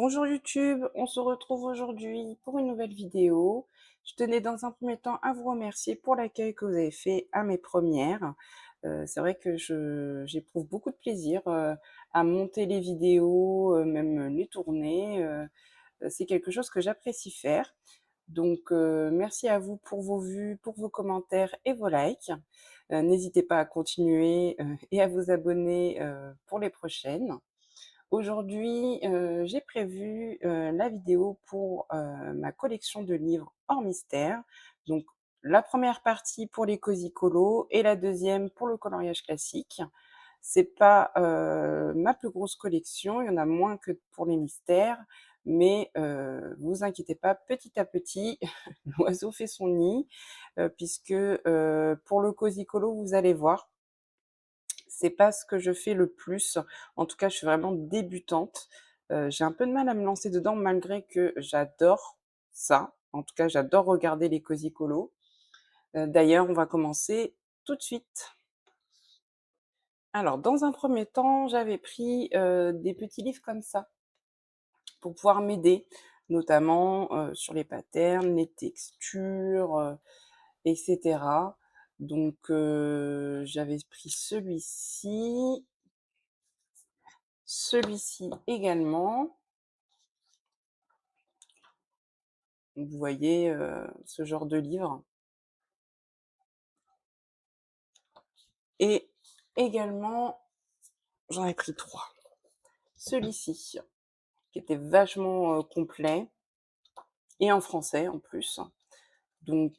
Bonjour YouTube, on se retrouve aujourd'hui pour une nouvelle vidéo. Je tenais dans un premier temps à vous remercier pour l'accueil que vous avez fait à mes premières. C'est vrai que j'éprouve beaucoup de plaisir à monter les vidéos, même les tourner. C'est quelque chose que j'apprécie faire. Donc merci à vous pour vos vues, pour vos commentaires et vos likes. N'hésitez pas à continuer et à vous abonner pour les prochaines. Aujourd'hui, j'ai prévu, la vidéo pour, ma collection de livres hors mystère. Donc la première partie pour les cosy colos et la deuxième pour le coloriage classique. C'est pas, ma plus grosse collection, il y en a moins que pour les mystères, mais vous inquiétez pas, petit à petit, l'oiseau fait son nid, puisque, pour le cosy colo, vous allez voir, c'est pas ce que je fais le plus. En tout cas, je suis vraiment débutante. J'ai un peu de mal à me lancer dedans malgré que j'adore ça. En tout cas, j'adore regarder les cosy colos. D'ailleurs, on va commencer tout de suite. Alors, dans un premier temps, j'avais pris, des petits livres comme ça pour pouvoir m'aider, notamment, sur les patterns, les textures, et cetera. Donc, j'avais pris celui-ci également. Donc vous voyez, ce genre de livre et également, j'en ai pris 3. Celui-ci, qui était vachement, complet et en français en plus. Donc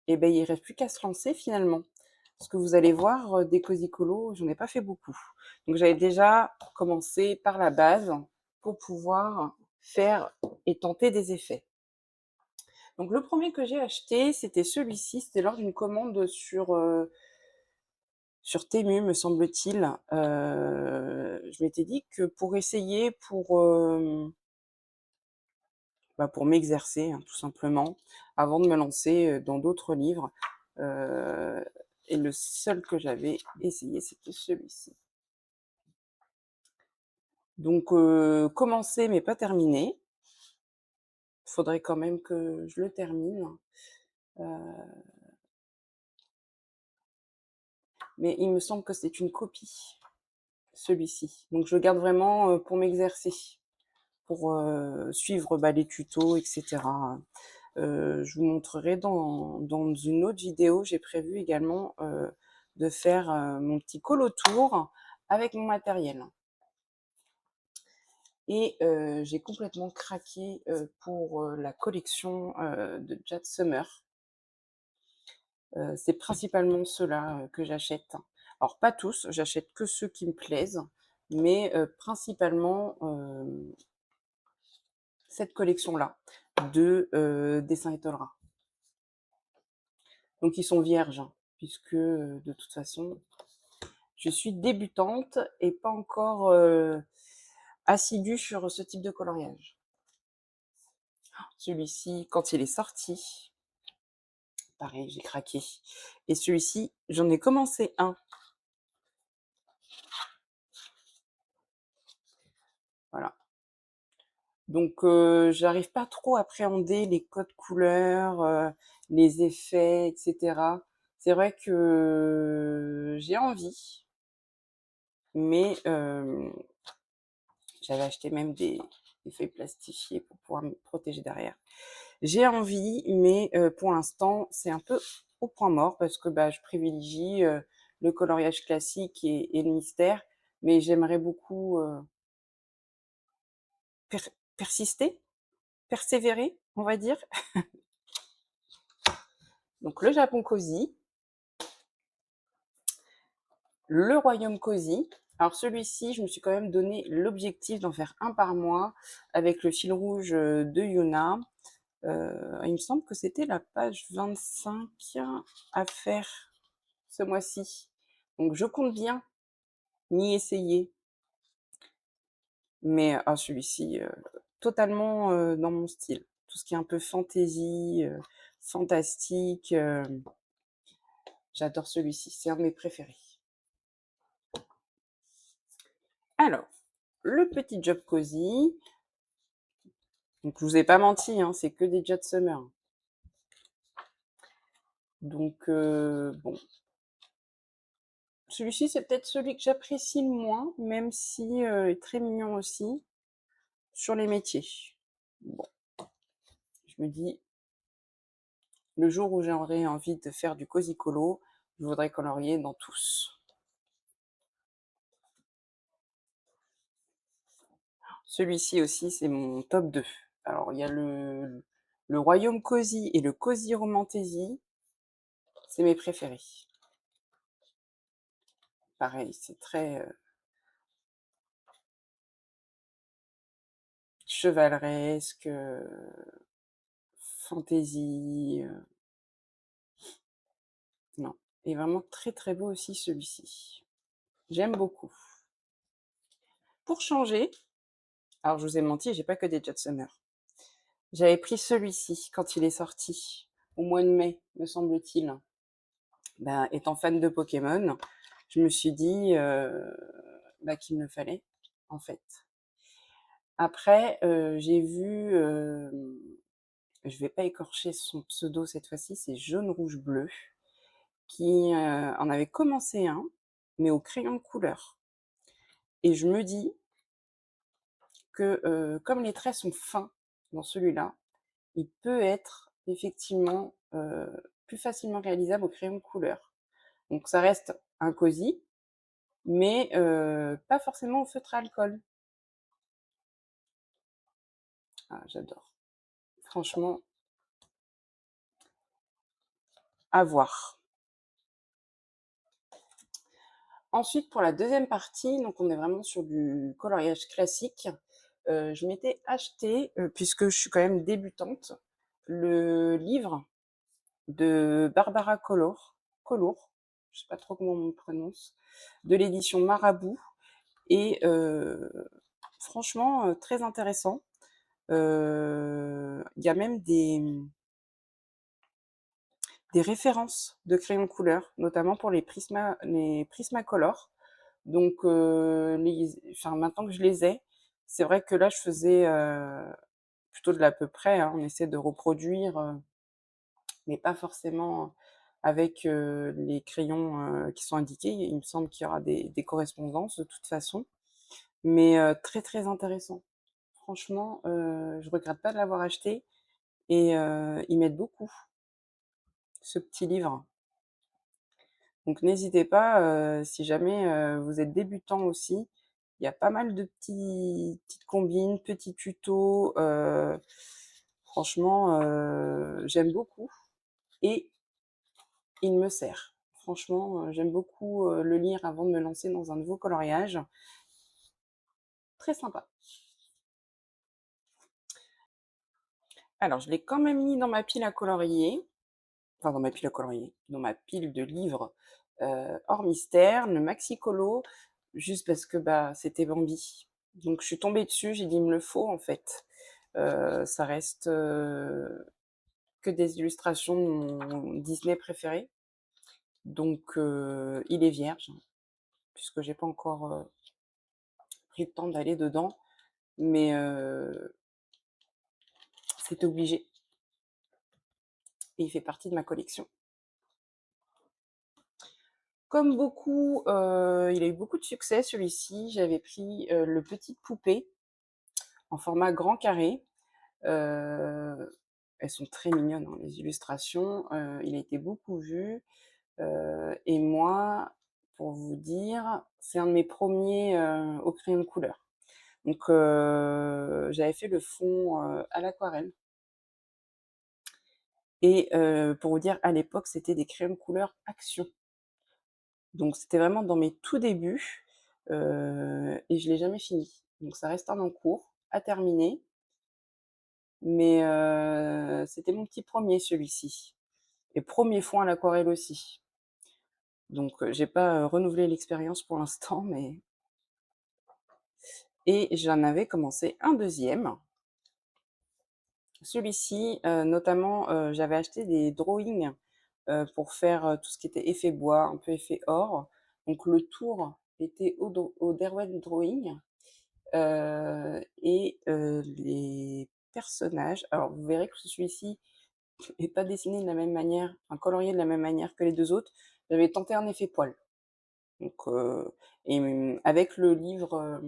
et beh, il reste plus qu'à se lancer finalement. Parce que vous allez voir, des cosy colos, j'en ai pas fait beaucoup. Donc j'avais déjà commencé par la base pour pouvoir faire et tenter des effets. Donc le premier que j'ai acheté, c'était celui-ci, c'était lors d'une commande sur Temu, me semble-t-il. Je m'étais dit que pour essayer, pour m'exercer, hein, tout simplement, avant de me lancer, dans d'autres livres, heu et le seul que j'avais essayé, c'était celui-ci. Donc commencé mais pas terminé. Faudrait quand même que je le termine, heu, mais il me semble que c'est une copie, celui-ci. Donc je le garde vraiment, pour m'exercer, pour, suivre, les tutos et cetera. Je vous montrerai dans une autre vidéo. J'ai prévu également, de faire, mon petit colo tour avec mon matériel et j'ai complètement craqué, pour, la collection, de Jade Summer. C'est principalement ceux-là, que j'achète. Alors pas tous, j'achète que ceux qui me plaisent, mais principalement, cette collection-là de, dessins Étolera. Donc ils sont vierges, hein, puisque, de toute façon, je suis débutante et pas encore, assidue sur ce type de coloriage. Celui-ci, quand il est sorti, pareil, j'ai craqué et celui-ci, j'en ai commencé un, voilà. Donc j'arrive pas trop à appréhender les codes couleurs, les effets et cetera. C'est vrai que j'ai envie, mais j'avais acheté même des feuilles plastifiées pour pouvoir me protéger derrière. J'ai envie, mais pour l'instant, c'est un peu au point mort parce que, je privilégie, le coloriage classique et le mystère, mais j'aimerais beaucoup, persister, persévérer, on va dire. Donc le Japon cosy, le royaume cosy. Alors celui-ci, je me suis quand même donné l'objectif d'en faire un par mois avec le fil rouge, de Yuna. Il me semble que c'était la page 25 à faire ce mois-ci. Donc je compte bien m'y essayer. Mais celui-ci, totalement, dans mon style. Tout ce qui est un peu fantaisie, fantastique, j'adore celui-ci, c'est un de mes préférés. Alors, le petit job cosy. Donc je vous ai pas menti, hein, c'est que des Jot Summer. Donc bon, celui-ci c'est peut-être celui que j'apprécie le moins, même si il est très mignon aussi sur les métiers. Bon, je me dis, le jour où j'aurai envie de faire du cosy colo, je voudrais colorier dans tous. Celui-ci aussi, c'est mon top 2. Alors, il y a le Royaume Cosy et le Cosy Romantasy. C'est mes préférés. Pareil, c'est très chevaleresque, fantasy. Non. Et vraiment très très beau aussi celui-ci. J'aime beaucoup. Pour changer, alors je vous ai menti, j'ai pas que des Jot Summer. J'avais pris celui-ci quand il est sorti, au mois de mai, me semble-t-il. Ben, étant fan de Pokémon, je me suis dit bah, qu'il me le fallait, en fait. Après, j'ai vu, je vais pas écorcher son pseudo cette fois-ci, c'est Jaune Rouge Bleu, qui en avait commencé un, mais au crayon de couleur. Et je me dis que comme les traits sont fins dans celui-là, il peut être effectivement plus facilement réalisable au crayon de couleur. Donc ça reste un cosy, mais pas forcément au feutre à alcool. Ah, j'adore. Franchement, à voir. Ensuite, pour la deuxième partie, donc on est vraiment sur du coloriage classique. Je m'étais acheté, puisque je suis quand même débutante, le livre de Barbara Collour, je sais pas trop comment on le prononce, de l'édition Marabout. Et franchement, très intéressant. Il y a même des références de crayons couleur, notamment pour les Prismacolor. Donc, enfin, maintenant que je les ai, c'est vrai que là, je faisais plutôt de l'à peu près. Hein, on essaie de reproduire, mais pas forcément avec les crayons qui sont indiqués. Il me semble qu'il y aura des correspondances de toute façon. Mais très très intéressant. Franchement, je regrette pas de l'avoir acheté et ils m'aident beaucoup, ce petit livre. Donc n'hésitez pas, si jamais, vous êtes débutant aussi, il y a pas mal de petites combines, petits tutos, franchement, j'aime beaucoup et il me sert. Franchement, j'aime beaucoup, le lire avant de me lancer dans un nouveau coloriage. Très sympa. Alors je l'ai quand même mis dans ma pile à colorier, enfin dans ma pile à colorier, dans ma pile de livres hors mystère, le Maxi Colo, juste parce que bah, c'était Bambi. Donc je suis tombée dessus, j'ai dit il me le faut en fait. Ça reste que des illustrations de mon Disney préféré. Donc il est vierge, puisque j'ai pas encore pris le temps d'aller dedans. Mais c'est obligé. Et il fait partie de ma collection. Comme beaucoup, il a eu beaucoup de succès celui-ci. J'avais pris le Petite Poupée en format grand carré. Elles sont très mignonnes, hein, les illustrations. Il a été beaucoup vu. Et moi, pour vous dire, c'est un de mes premiers au crayon de couleur. Donc j'avais fait le fond à l'aquarelle. Et pour vous dire, à l'époque, c'était des crayons de couleur Action. Donc c'était vraiment dans mes tout débuts et je l'ai jamais fini. Donc ça reste en cours, à terminer, mais c'était mon petit premier celui-ci et premier fond à l'aquarelle aussi. Donc j'ai pas renouvelé l'expérience pour l'instant, mais et j'en avais commencé un deuxième. Celui-ci, notamment, j'avais acheté des drawings pour faire tout ce qui était effet bois, un peu effet or. Donc le tour était au Derwent Drawing. les personnages, alors vous verrez que celui-ci n'est pas dessiné de la même manière, enfin colorié de la même manière que les 2 autres. J'avais tenté un effet poil, donc avec le livre,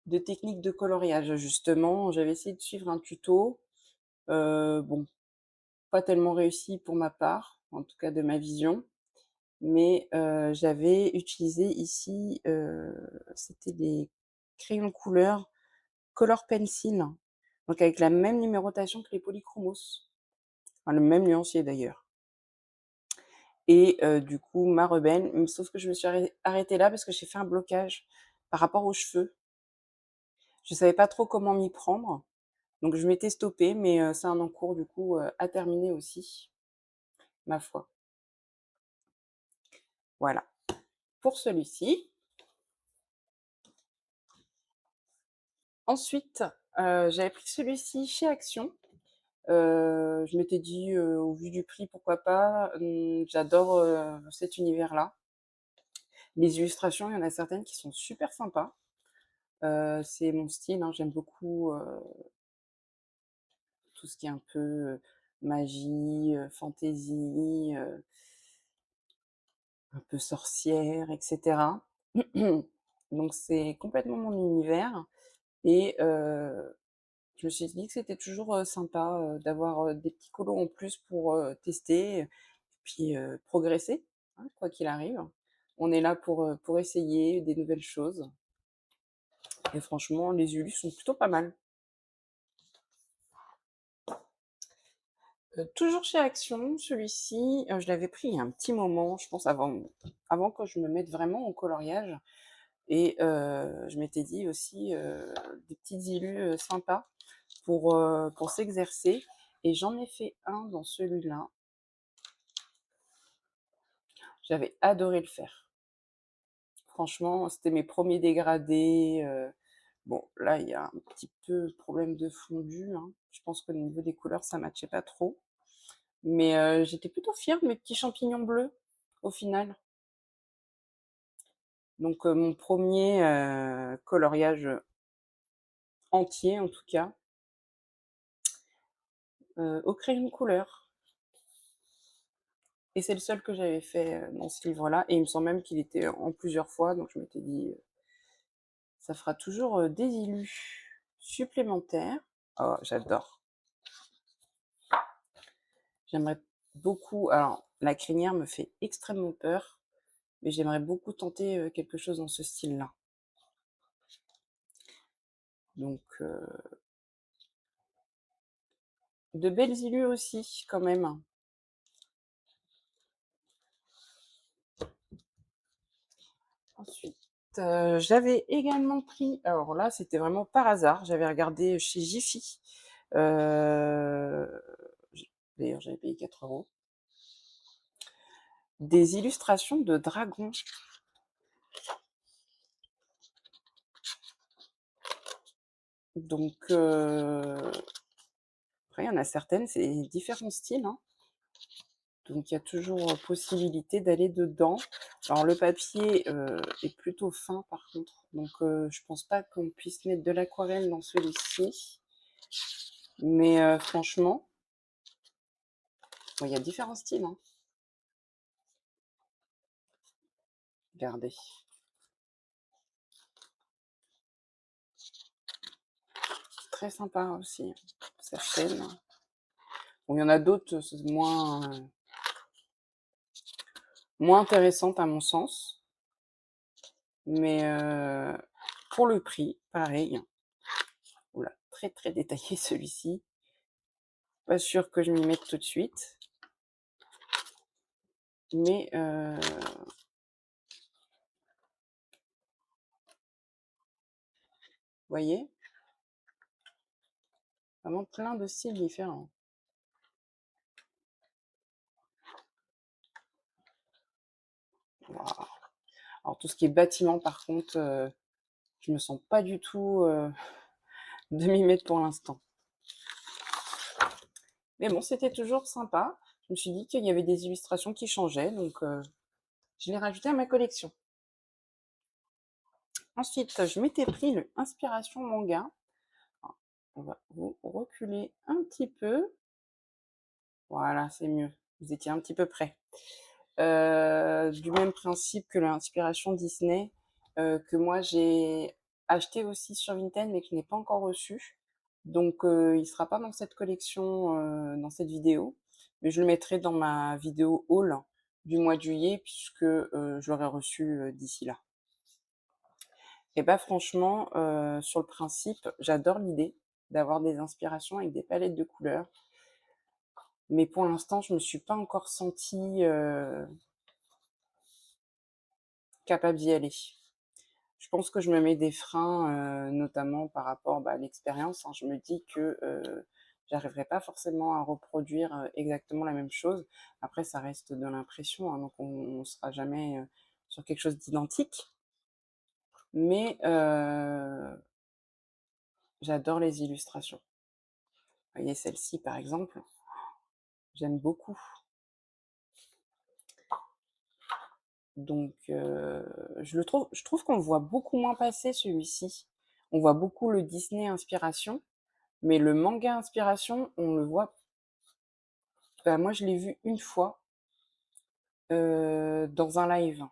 de techniques de coloriage justement, j'avais essayé de suivre un tuto, bon, pas tellement réussi pour ma part, en tout cas de ma vision, mais j'avais utilisé ici, c'était des crayons de couleur Color Pencil, donc avec la même numérotation que les polychromos, enfin le même nuancier d'ailleurs, et du coup ma rebelle, sauf que je me suis arrêtée là parce que j'ai fait un blocage par rapport aux cheveux. Je savais pas trop comment m'y prendre, donc je m'étais stoppée, mais c'est un encours du coup, à terminer aussi, ma foi. Voilà, pour celui-ci. Ensuite, j'avais pris celui-ci chez Action. Je m'étais dit, au vu du prix, pourquoi pas? J'adore, cet univers-là. Les illustrations, il y en a certaines qui sont super sympas. C'est mon style, hein, j'aime beaucoup, tout ce qui est un peu, magie, fantaisie, un peu sorcière et cetera. Donc c'est complètement mon univers, et je me suis dit que c'était toujours, sympa, d'avoir, des petits colos en plus pour, tester, puis, progresser, hein, quoi qu'il arrive. On est là pour essayer des nouvelles choses, et franchement les Ulus sont plutôt pas mal. Toujours chez Action, celui-ci, je l'avais pris il y a un petit moment, je pense avant que je me mette vraiment au coloriage, et je m'étais dit aussi, des petites illus, sympas pour s'exercer, et j'en ai fait un dans celui-là. J'avais adoré le faire. Franchement, c'était mes premiers dégradés, bon là, il y a un petit peu problème de fondu, hein. Je pense qu'au niveau des couleurs, ça matchait pas trop. Mais j'étais plutôt fière de mes petits champignons bleus, au final. Donc mon premier coloriage entier, en tout cas, au crayon de couleur. Et c'est le seul que j'avais fait, dans ce livre-là, et il me semble même qu'il était en plusieurs fois, donc je m'étais dit, ça fera toujours, des illus supplémentaires. Oh, j'adore. J'aimerais beaucoup, alors la crinière me fait extrêmement peur, mais j'aimerais beaucoup tenter, quelque chose dans ce style-là. Donc de belles illus aussi, quand même. Ensuite, j'avais également pris, alors là, c'était vraiment par hasard, j'avais regardé chez Jiffy, heu, j d'ailleurs j'avais payé 4 €, des illustrations de dragons. Donc après il y en a certaines, c'est différents styles, hein, donc il y a toujours, possibilité d'aller dedans. Alors le papier, est plutôt fin par contre, donc je pense pas qu'on puisse mettre de l'aquarelle dans celui-ci, mais franchement, bon, il y a différents styles, hein. Regardez, très sympa aussi, certaines. Bon, il y en a d'autres, c'est moins intéressantes à mon sens, mais pour le prix, pareil. Ouh là, très, très détaillé celui-ci. Pas sûr que je m'y mette tout de suite, mais voyez? Vraiment plein de styles différents. Waouh! Alors tout ce qui est bâtiment par contre, je me sens pas du tout, de m'y mettre pour l'instant. Mais bon, c'était toujours sympa. Je me suis dit qu'il y avait des illustrations qui changeaient, donc je l'ai rajouté à ma collection. Ensuite, je m'étais pris le Inspiration Manga. Alors, on va vous reculer un petit peu. Voilà, c'est mieux. Vous étiez un petit peu près. Du même principe que l'inspiration Disney, que moi j'ai acheté aussi sur Vinted, mais que je n'ai pas encore reçu. Donc, il sera pas dans cette collection, dans cette vidéo, mais je le mettrai dans ma vidéo haul du mois de juillet puisque, je l'aurai reçu, d'ici là. Et bah, franchement, sur le principe, j'adore l'idée d'avoir des inspirations avec des palettes de couleurs, mais pour l'instant, je me suis pas encore sentie, capable d'y aller. Je pense que je me mets des freins, notamment par rapport, bah, à l'expérience, hein. Je me dis que, j'arriverai pas forcément à reproduire, exactement la même chose. Après ça reste de l'impression, hein, donc on sera jamais, sur quelque chose d'identique. Mais, j'adore les illustrations. Vous voyez celle-ci par exemple, j'aime beaucoup. Donc, je trouve qu'on le voit beaucoup moins passer celui-ci. On voit beaucoup le Disney Inspiration, mais le manga Inspiration, on le voit. Bah, moi, je l'ai vu une fois, dans un live.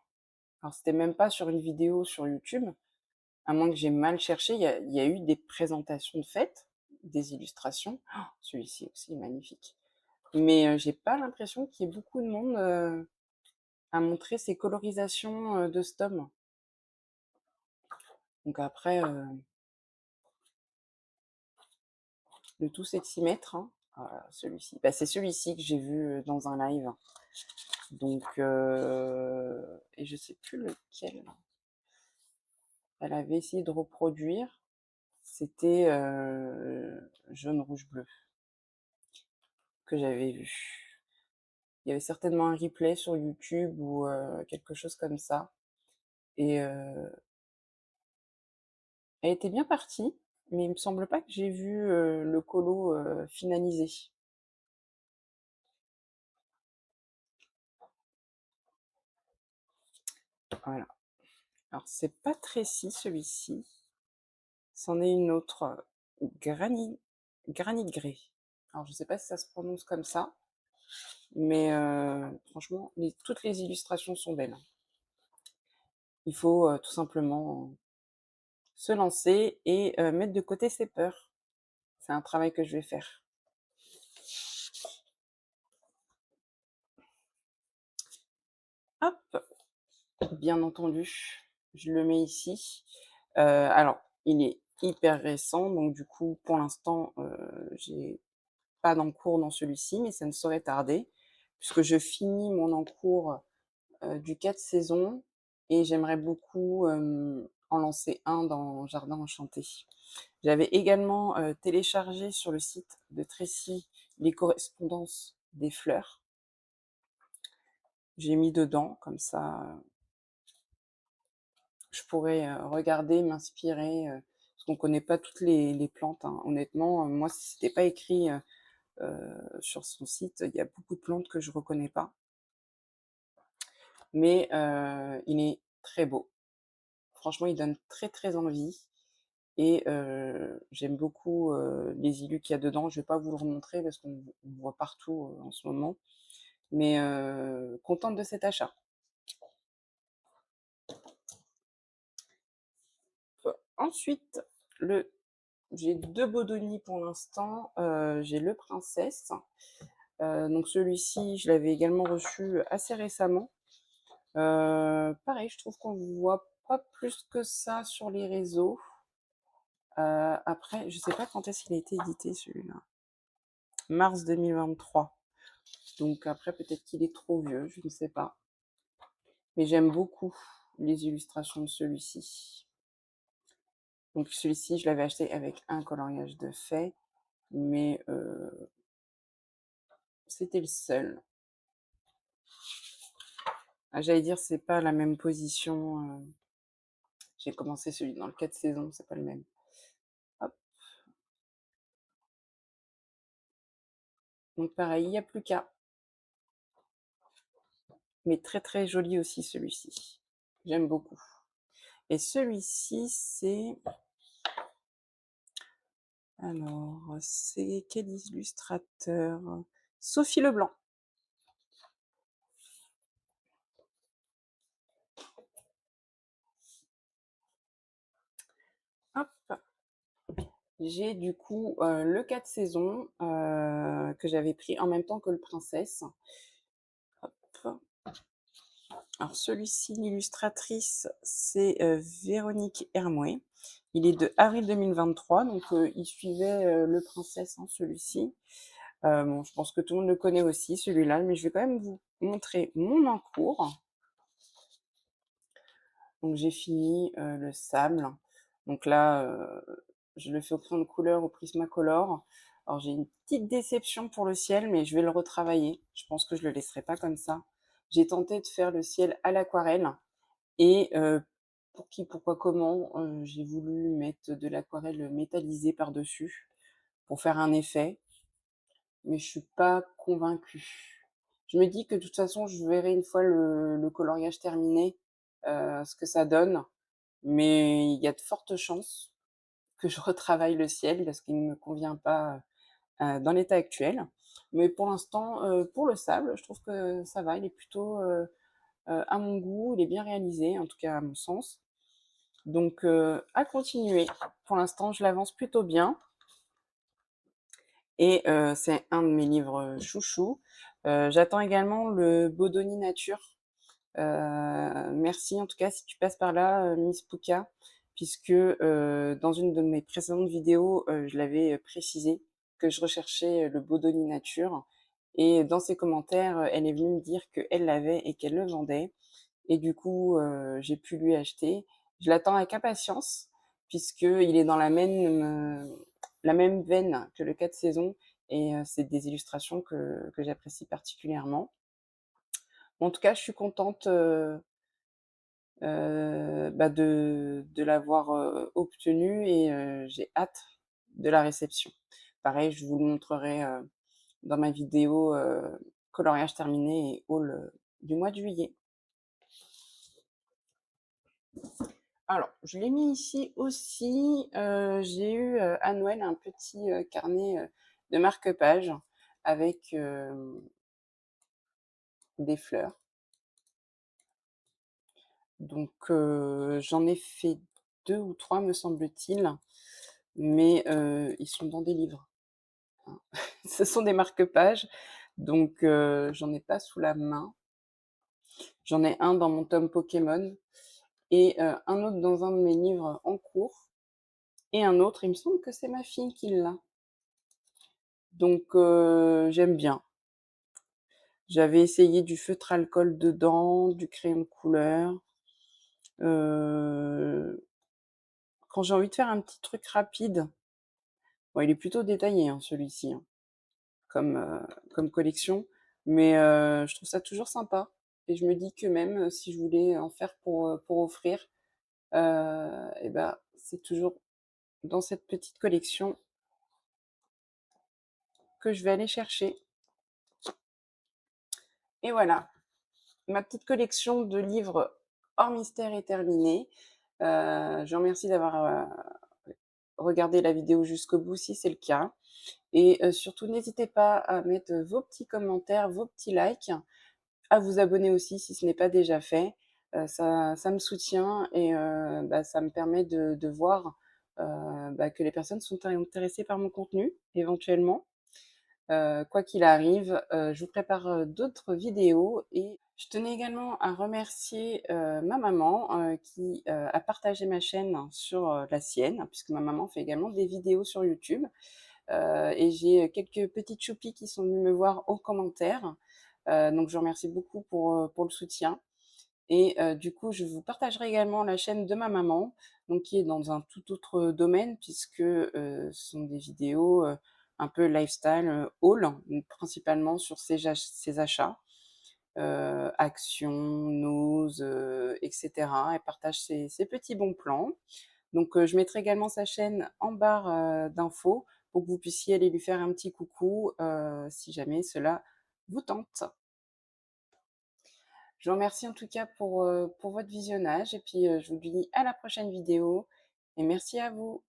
Alors, c'était même pas sur une vidéo sur YouTube, à moins que j'ai mal cherché. Il y a eu des présentations de faites, des illustrations. Oh, celui-ci aussi est magnifique. Mais, j'ai pas l'impression qu'il y ait beaucoup de monde, à montrer ces colorisations, de ce tome. Donc après, le tout, c'est de s'y mettre, hein. Voilà, celui-ci. Bah, c'est celui-ci que j'ai vu, dans un live. Donc, et je sais plus lequel elle avait essayé de reproduire. C'était, jaune, rouge, bleu que j'avais vu. Il y avait certainement un replay sur YouTube ou, quelque chose comme ça, et elle était bien partie, mais il me semble pas que j'ai vu, le colo, finalisé. Voilà. Alors c'est pas Tracy celui-ci, c'en est une autre, Granny Granite Grey. Alors je sais pas si ça se prononce comme ça, mais, franchement toutes les illustrations sont belles. Il faut, tout simplement se lancer et, mettre de côté ses peurs. C'est un travail que je vais faire. Hop, bien entendu, je le mets ici. Alors, il est hyper récent, donc du coup, pour l'instant, j'ai pas d'encours dans celui-ci, mais ça ne saurait tarder, puisque je finis mon encours, du 4 saisons, et j'aimerais beaucoup, en lancer un dans Jardin Enchanté. J'avais également, téléchargé sur le site de Tracy les correspondances des fleurs. J'ai mis dedans, comme ça, je pourrais, regarder, m'inspirer, parce qu'on connaît pas toutes les plantes, hein. Honnêtement, moi, si c'était pas écrit, sur son site, il y a beaucoup de plantes que je reconnais pas. Mais, il est très beau. Franchement, il donne très, très envie, et j'aime beaucoup, les illus qu'il y a dedans. Je vais pas vous le remontrer parce qu'on voit partout, en ce moment, mais, contente de cet achat. Ensuite, le j'ai 2 Bodoni pour l'instant, j'ai le Princesse, donc celui-ci, je l'avais également reçu assez récemment. Pareil, je trouve qu'on ne voit pas plus que ça sur les réseaux. Après, je sais pas quand est-ce qu'il a été édité celui-là. Mars 2023. Donc après, peut-être qu'il est trop vieux, je ne sais pas. Mais j'aime beaucoup les illustrations de celui-ci. Donc celui-ci, je l'avais acheté avec un coloriage de fée, mais, c'était le seul. Ah, j'allais dire, c'est pas la même position. J'ai commencé celui dans le 4 saisons, c'est pas le même. Hop. Donc pareil, il n'y a plus qu'à. Mais très très joli aussi celui-ci. J'aime beaucoup. Et celui-ci, c'est... Alors, c'est quel illustrateur? Sophie Leblanc. Hop. J'ai du coup le 4 saisons que j'avais pris en même temps que le Princesse. Hop. Alors celui-ci, l'illustratrice, c'est Véronique Hermouet. Il est de avril 2023, donc il suivait le Princesse, hein, celui-ci. Bon, je pense que tout le monde le connaît aussi, celui-là, mais je vais quand même vous montrer mon encours. Donc j'ai fini le sable. Donc là, je le fais au crayon de couleur, au Prismacolor. Alors j'ai une petite déception pour le ciel, mais je vais le retravailler. Je pense que je le laisserai pas comme ça. J'ai tenté de faire le ciel à l'aquarelle et pour qui, pourquoi, comment, j'ai voulu mettre de l'aquarelle métallisée par-dessus pour faire un effet, mais je suis pas convaincue. Je me dis que de toute façon, je verrai une fois le coloriage terminé, ce que ça donne, mais il y a de fortes chances que je retravaille le ciel parce qu'il ne me convient pas dans l'état actuel. Mais pour l'instant, pour le sable, je trouve que ça va, il est plutôt à mon goût, il est bien réalisé, en tout cas à mon sens. Donc à continuer. Pour l'instant, je l'avance plutôt bien. Et c'est un de mes livres chouchous. J'attends également le Bodoni Nature. Merci en tout cas si tu passes par là, Miss Pouka, puisque dans une de mes précédentes vidéos, je l'avais précisé que je recherchais le Bodoni Nature. Et dans ses commentaires, elle est venue me dire qu'elle l'avait et qu'elle le vendait. Et du coup, j'ai pu lui acheter. Je l'attends avec impatience, puisqu'il est dans la même veine que le 4 saisons, et c'est des illustrations que j'apprécie particulièrement. En tout cas, je suis contente de l'avoir obtenu, et j'ai hâte de la réception. Pareil, je vous le montrerai dans ma vidéo coloriage terminé et haul du mois de juillet. Alors, je l'ai mis ici aussi. J'ai eu à Noël un petit carnet de marque-page avec des fleurs. Donc, j'en ai fait 2 ou 3, me semble-t-il, mais ils sont dans des livres, hein. Ce sont des marque-pages, donc j'en ai pas sous la main. J'en ai un dans mon tome Pokémon et un autre dans un de mes livres en cours, et un autre, il me semble que c'est ma fille qui l'a. Donc j'aime bien. J'avais essayé du feutre alcool dedans, du crayon de couleur. Quand j'ai envie de faire un petit truc rapide, bon, il est plutôt détaillé, hein, celui-ci, hein, comme collection, mais je trouve ça toujours sympa. Et je me dis que même si je voulais en faire pour offrir, et ben, c'est toujours dans cette petite collection que je vais aller chercher. Et voilà, ma petite collection de livres hors mystère est terminée. Je vous remercie d'avoir regardé la vidéo jusqu'au bout si c'est le cas. Et surtout, n'hésitez pas à mettre vos petits commentaires, vos petits likes, à vous abonner aussi si ce n'est pas déjà fait. Ça me soutient, et ça me permet de voir que les personnes sont intéressées par mon contenu, éventuellement. Quoi qu'il arrive, je vous prépare d'autres vidéos, et je tenais également à remercier ma maman qui a partagé ma chaîne sur la sienne, puisque ma maman fait également des vidéos sur YouTube. Et j'ai quelques petites choupies qui sont venues me voir en commentaire. Donc je vous remercie beaucoup pour le soutien. Et du coup, je vous partagerai également la chaîne de ma maman, donc qui est dans un tout autre domaine, puisque ce sont des vidéos un peu lifestyle, haul, donc principalement sur ses achats, Action, Nose, etc. Elle partage ses petits bons plans. Donc je mettrai également sa chaîne en barre d'infos pour que vous puissiez aller lui faire un petit coucou si jamais cela vous tente. Je vous remercie en tout cas pour votre visionnage et puis, je vous dis à la prochaine vidéo et merci à vous.